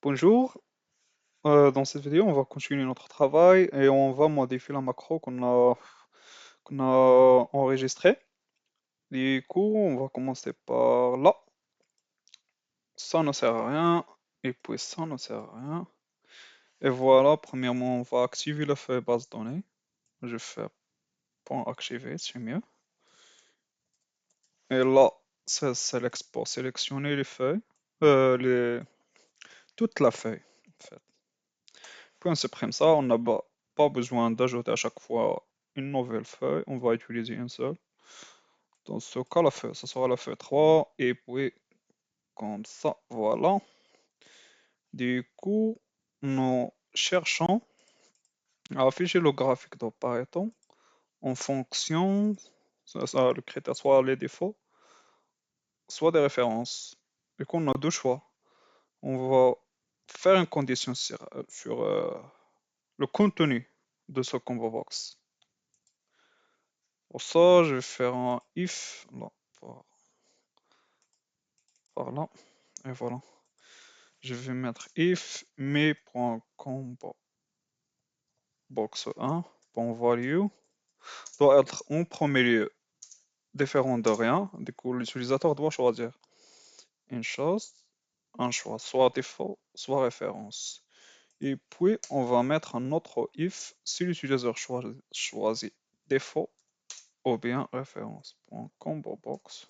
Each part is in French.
Bonjour, dans cette vidéo on va continuer notre travail et on va modifier la macro qu'on a enregistrée. Du coup, on va commencer par là. Ça ne sert à rien et puis ça ne sert à rien. Et voilà, premièrement on va activer le feuille base de données. Je fais point activer, c'est mieux. Et là, c'est l'export, sélectionner les feuilles, toute la feuille en fait. Puis on supprime ça, on n'a pas besoin d'ajouter à chaque fois une nouvelle feuille, on va utiliser une seule. Dans ce cas, la feuille, ça sera la feuille 3, et puis comme ça, voilà. Du coup, nous cherchons à afficher le graphique de Pareto en fonction, le critère soit les défauts, soit des références. Du coup, on a deux choix. On va faire une condition sur le contenu de ce combo box. Pour ça, je vais faire un if là, par là, et voilà. Je vais mettre if mes.combo box 1 value doit être en premier lieu différent de rien. Du coup, l'utilisateur doit choisir une chose, un choix, soit défaut, soit référence. Et puis, on va mettre un autre if si l'utilisateur choisit défaut ou bien référence. Combo box.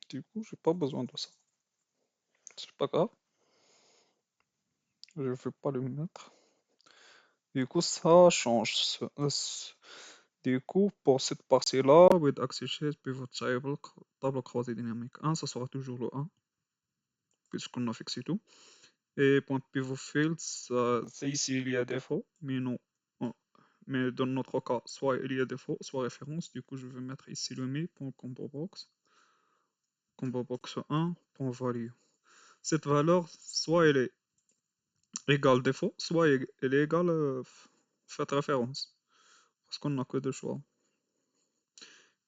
Du coup, j'ai pas besoin de ça. C'est pas grave. Je vais pas le mettre. Du coup, ça change. Du coup, pour cette partie-là, with access pivot table, table croisée dynamique 1, ça sera toujours le 1, puisqu'on a fixé tout. Et point pivot field, c'est ici il y a défaut, mais non. Mais dans notre cas, soit il y a défaut, soit référence. Du coup, je vais mettre ici le mi.combo box, combo box 1, point value. Cette valeur, soit elle est égale défaut, soit elle est égale fait référence. Parce qu'on n'a que deux choix.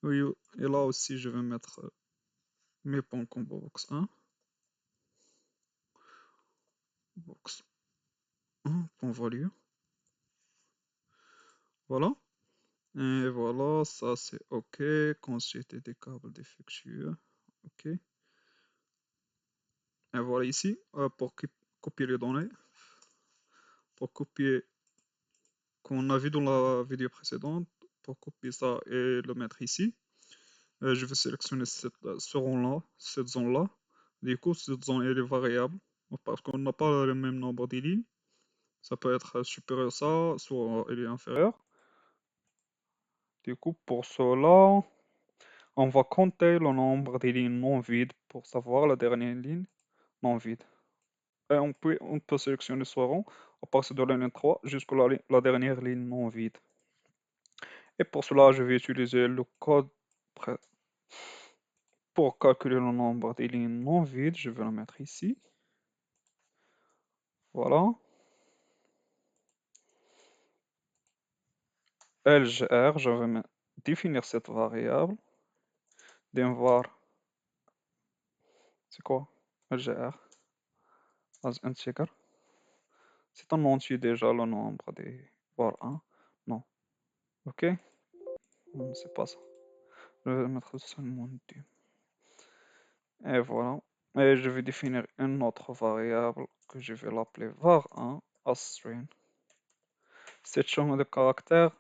Oui, et là aussi, je vais mettre mes.combo box 1, box 1, point value. Voilà. Et voilà, ça c'est OK. Consulter des câbles défectueux. OK. Et voilà ici, pour copier les données, pour copier, comme on a vu dans la vidéo précédente, pour copier ça et le mettre ici, je vais sélectionner ce rond-là, cette zone-là. Du coup, cette zone elle est variable, parce qu'on n'a pas le même nombre de lignes. Ça peut être supérieur à ça, soit il est inférieur. Du coup, pour cela, on va compter le nombre de lignes non vides pour savoir la dernière ligne non vide. Et on peut sélectionner ce rond à partir de la ligne 3 jusqu'à la dernière ligne non vide. Et pour cela, je vais utiliser le code pour calculer le nombre de lignes non vides. Je vais le mettre ici. Voilà. LGR, je vais définir cette variable. Voir, c'est quoi? LGR as integer. C'est un entier déjà le nombre des var 1. Non. Ok? Non, c'est pas ça. Je vais mettre seulement 2. Et voilà. Et je vais définir une autre variable que je vais l'appeler var1 as string. Cette chambre de caractère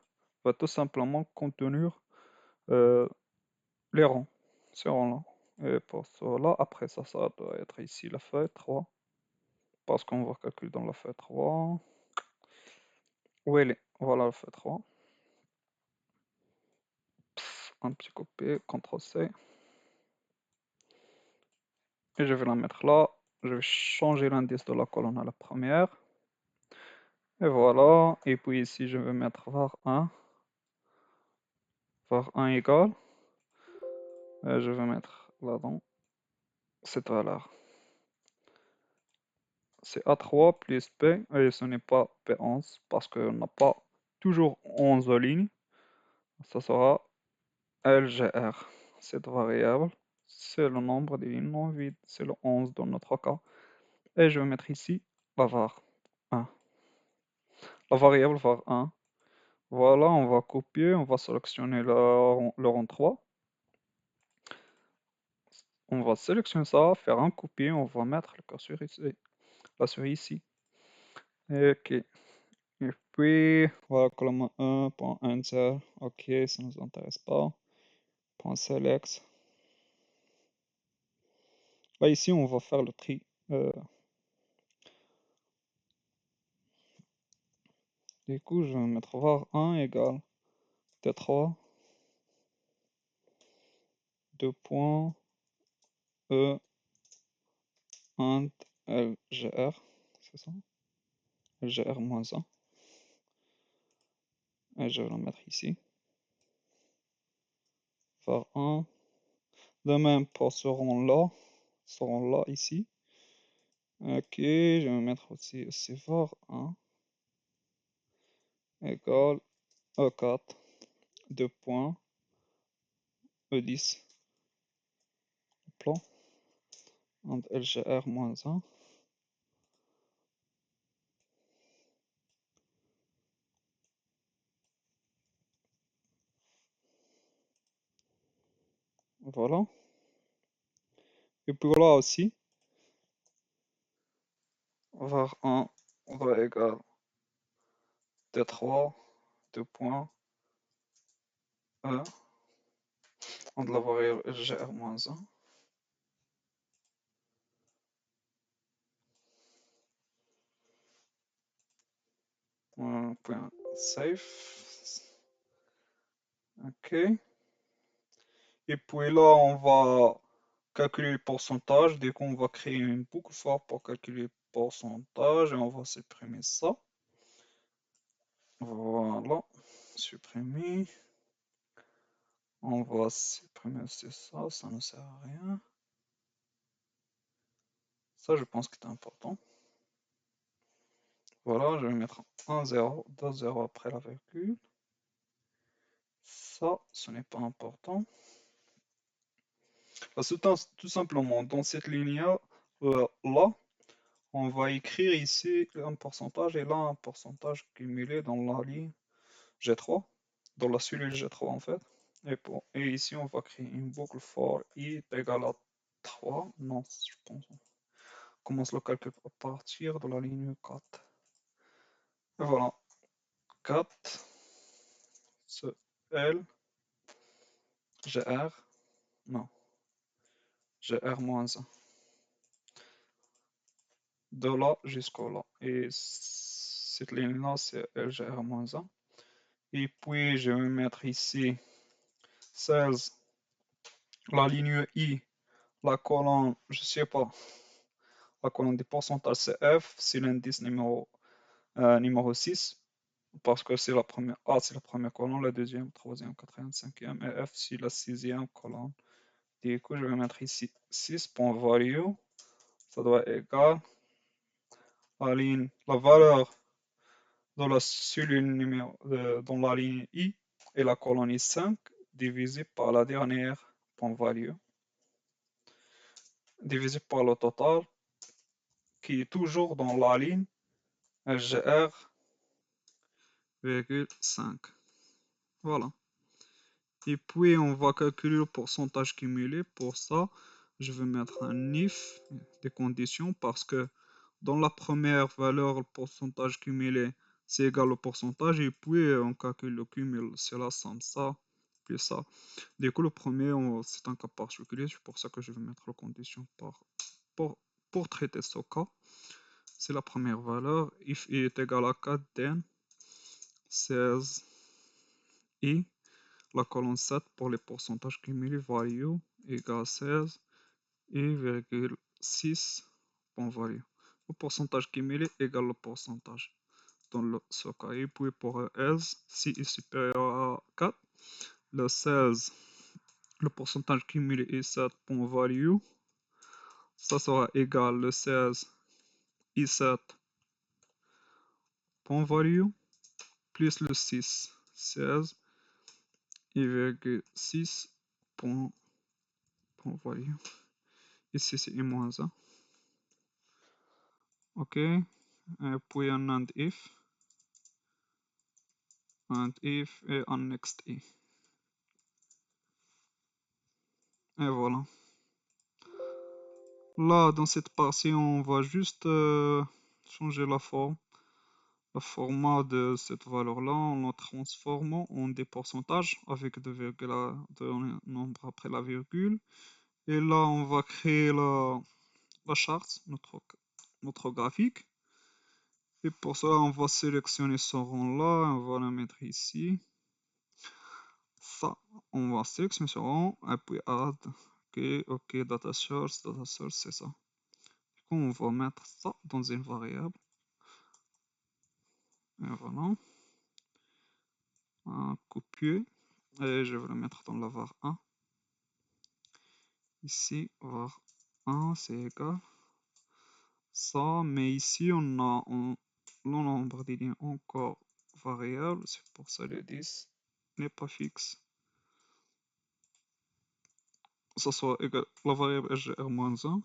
va tout simplement contenir euh, les rangs. Ces rangs-là. Et pour cela, après ça, ça doit être ici la feuille 3. Parce qu'on va calculer dans la feuille 3. Où elle est? Voilà la feuille 3. Un petit copier, CTRL-C. Et je vais la mettre là. Je vais changer l'indice de la colonne à la première. Et voilà. Et puis ici, je vais mettre var1. Var1 égale. Et je vais mettre là-dedans cette valeur. C'est A3 plus P. Et ce n'est pas P11 parce qu'on n'a pas toujours 11 lignes. Ça sera LGR. Cette variable c'est le nombre des lignes non vides, c'est le 11 dans notre cas. Et je vais mettre ici la var 1, la variable var 1. Voilà, on va copier, on va sélectionner le rang 3. On va sélectionner ça, faire un copier, on va mettre le curseur ici, la souris ici. Ok. Et puis, voilà, colonne 1.enter. Ok, ça ne nous intéresse pas. Point select. Là, ici, on va faire le tri. Du coup, je vais mettre var 1 égale t3 2 points e int lgr. C'est ça? lgr moins 1. Et je vais le mettre ici. Var 1. De même pour ce rang-là, ici. Ok, je vais mettre aussi var 1 égale e4 2 points e10 plan int lgr moins 1. Voilà. Et puis là aussi, var 1 va égal t3 2 points e entre la variable lgr moins 1. Point save. Ok. Et puis là, on va calculer le pourcentage. Dès qu'on va créer une boucle for pour calculer le pourcentage, et on va supprimer ça. Voilà, supprimer. On va supprimer aussi ça, ça ne sert à rien. Ça, je pense que c'est important. Voilà, je vais mettre un 0, 2 0 après la virgule. Ça, ce n'est pas important. Parce que tout simplement, dans cette ligne-là, on va écrire ici un pourcentage et là un pourcentage cumulé dans la ligne G3, dans la cellule G3 en fait. Et ici, on va créer une boucle for i égale à 3. Non, je pense. On commence le calcul à partir de la ligne 4. Et voilà. 4, ce L, GR, non, GR moins 1. De là jusqu'au là. Et cette ligne-là, c'est LGR moins 1. Et puis, je vais mettre ici 16, la ligne I, la colonne, je sais pas, la colonne des pourcentages, c'est F, c'est l'indice numéro 6, parce que c'est la première, A, c'est la première colonne, la deuxième, troisième, quatrième, cinquième, et F, c'est la sixième colonne. Du coup, je vais mettre ici 6.value, ça doit être égal à la valeur de la cellule dans la ligne I et la colonne 5 divisé par la dernière point value divisé par le total qui est toujours dans la ligne LGR,5. Voilà. Et puis on va calculer le pourcentage cumulé. Pour ça, je vais mettre un if des conditions parce que dans la première valeur, le pourcentage cumulé, c'est égal au pourcentage. Et puis on calcule le cumul, c'est la somme, ça, plus ça. Du coup, le premier, c'est un cas particulier. C'est pour ça que je vais mettre la condition pour traiter ce cas. C'est la première valeur. If i est égal à 4, then 16 i, la colonne 7 pour les pourcentages cumulés, value égale 16 i,6 point value. Le pourcentage cumulé égale le pourcentage dans ce cas. Et puis pour else, si est supérieur à 4, le 16, le pourcentage cumulé est 7 point value. Ça sera égal le 16 i7 point value plus le 6, 16 i,6 point value. Ici, c'est i-1. OK. Et puis un and if et un next if. Et voilà. Là, dans cette partie, on va juste changer la forme. Le format de cette valeur-là, en la transformant en des pourcentages avec deux virgules, deux nombres après la virgule. Et là, on va créer la charte, notre graphique. Et pour ça, on va sélectionner ce rang-là, on va le mettre ici. Ça, on va sélectionner ce rang, et puis add. OK, data source, c'est ça. Du coup, on va mettre ça dans une variable. Et voilà. Copier. Et je vais le mettre dans la var 1. Ici, var 1, c'est égal. Ça, mais ici, on a le nombre de lignes encore variable. C'est pour ça le 10 n'est pas fixe. Ça soit égal la variable sgr-1.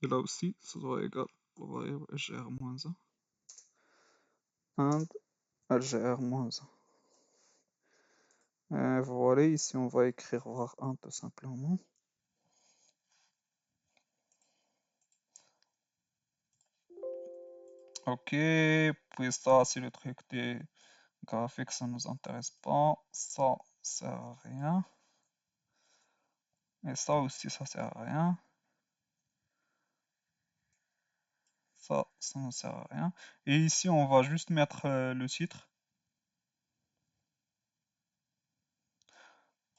Et là aussi, ça sera égal la variable sgr-1. And sgr-1. Et voilà, ici, on va écrire var 1 tout simplement. OK, puis ça, c'est le truc des graphiques, ça nous intéresse pas. Ça sert à rien. Et ça aussi, ça sert à rien. Ça ne sert à rien. Et ici, on va juste mettre le titre.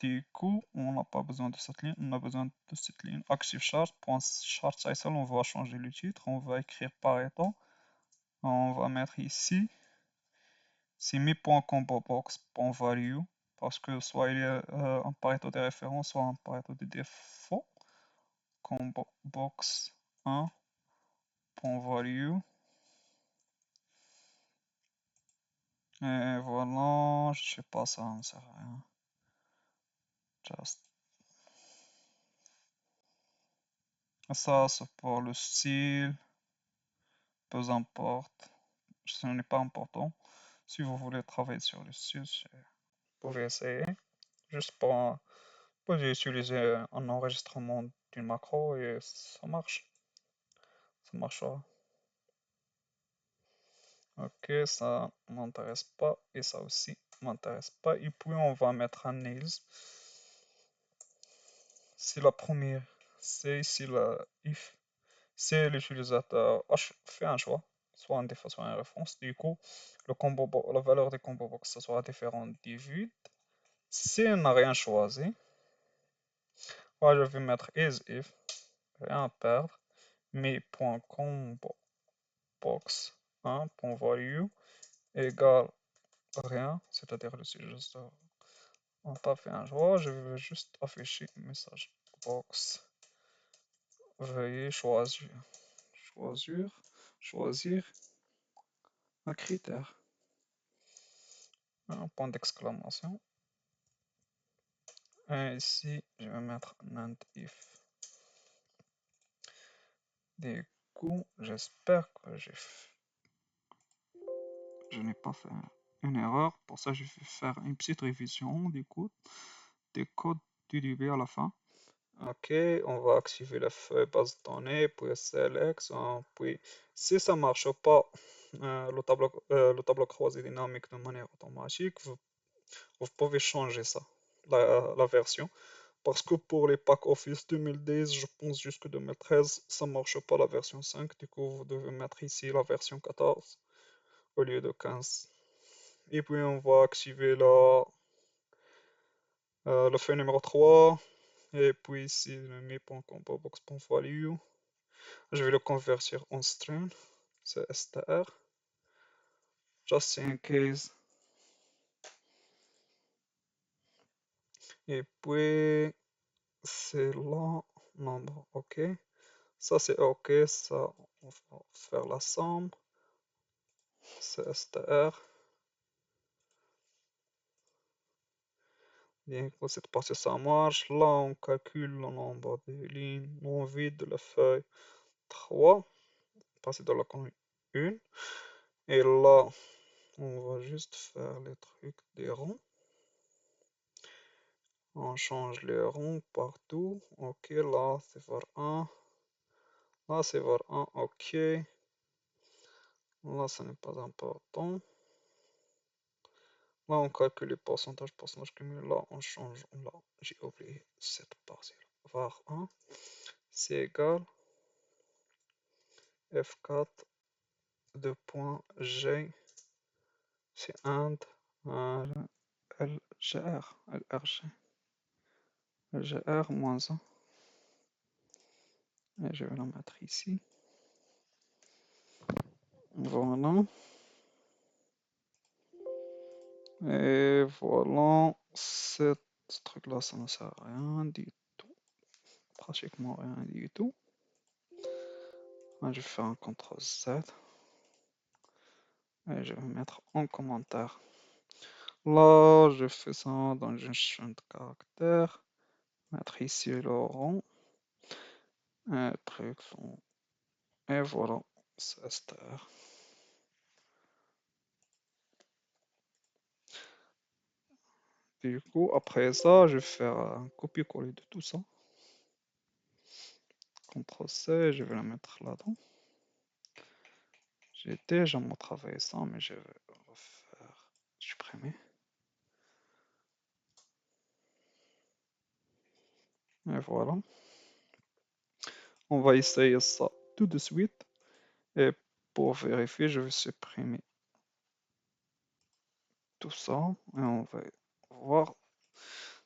Du coup, on n'a pas besoin de cette ligne, on a besoin de cette ligne. Active chart, chart title, on va changer le titre, on va écrire Pareto. On va mettre ici, c'est mi.combobox.value, parce que soit il y a un Pareto de référence, soit un Pareto de défaut. Combobox 1.value. Et voilà, je sais pas, ça ne sert à rien. Just. Ça, c'est pour le style. Peu importe. Ce n'est pas important. Si vous voulez travailler sur le style, vous pouvez essayer. Juste pour utiliser un enregistrement d'une macro et ça marche. Ça marchera. Ok, ça m'intéresse pas et ça aussi m'intéresse pas. Et puis on va mettre un nails. C'est la première. C'est ici la if. C'est l'utilisateur fait un choix, soit un défaut, soit une réponse. Du coup, la valeur des combo box ça sera différente du vide. Si on n'a rien choisi, moi je vais mettre is if, rien à perdre, mais.combo box 1.value égale rien, c'est-à-dire le utilisateur n'a pas fait un choix. Je vais juste afficher message box. Veuillez choisir un critère. Un point d'exclamation. Et ici, je vais mettre NAND if. Du coup, j'espère que je n'ai pas fait une erreur. Pour ça, je vais faire une petite révision du coup des codes du DB à la fin. Ok, on va activer la feuille base de données, puis select, puis si ça marche pas, le tableau croisé dynamique de manière automatique, vous pouvez changer ça, la version. Parce que pour les packs Office 2010, je pense jusque 2013, ça marche pas la version 5. Du coup, vous devez mettre ici la version 14 au lieu de 15. Et puis, on va activer le feuille numéro 3. Et puis ici, le mi.combobox.value. Je vais le convertir en string. C'est str. Just in case. Et puis, c'est là, nombre. OK. Ça, c'est OK. Ça, on va faire la somme. C'est str. Du coup, cette partie, ça marche. Là, on calcule le nombre de lignes non vides de la feuille 3. Passer de la colonne 1. Et là, on va juste faire les trucs des ronds. On change les ronds partout. Ok, là, c'est var 1. Là, c'est var 1. Ok. Là, ça n'est pas important. Là, on calcule les pourcentages cumulés. Là, on change. Là, j'ai oublié cette partie-là. Var 1, c'est égal F4 de point G, c'est AND LGR, LRG, LGR moins 1. Et je vais la mettre ici. Voilà. Et voilà. Ce truc-là, ça ne sert à rien du tout. Pratiquement rien du tout. Je vais faire un CTRL Z. Et je vais mettre en commentaire. Là, je fais ça dans une chaîne de caractères. Mettre ici le rond. Et truc. Et voilà. C'est str. Du coup, après ça, je vais faire un copier-coller de tout ça. CTRL C, je vais la mettre là-dedans. J'ai déjà travaillé ça, mais je vais refaire supprimer. Et voilà. On va essayer ça tout de suite. Et pour vérifier, je vais supprimer tout ça. Et on va voir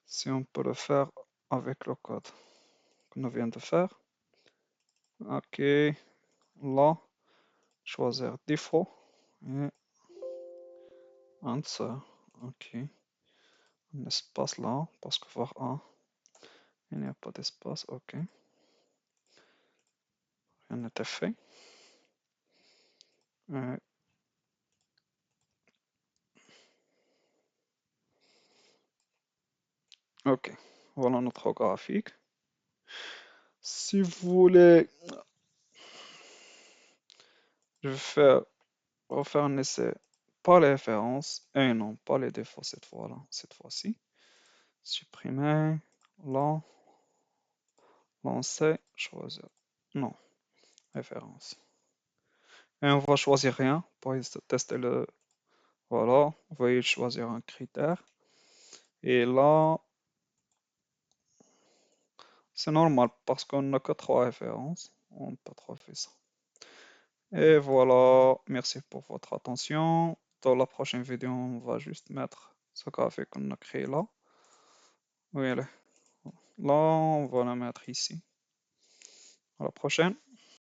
si on peut le faire avec le code qu'on vient de faire. Ok. Là, choisir défaut. Et answer. Ok. Un espace là, parce que var 1, il n'y a pas d'espace. Ok. Rien n'était fait. Ok. Voilà notre graphique. Si vous voulez, je vais refaire un essai par les références et non pas les défauts cette fois-là, cette fois-ci. Supprimer, là, lancer, choisir. Non, référence. Et on va choisir rien pour tester le. Voilà, vous voyez choisir un critère. Et là, c'est normal parce qu'on n'a que 3 références. On ne peut pas trop faire ça. Et voilà, merci pour votre attention. Dans la prochaine vidéo, on va juste mettre ce graphique qu'on a créé là. Oui, là, on va la mettre ici. À la prochaine.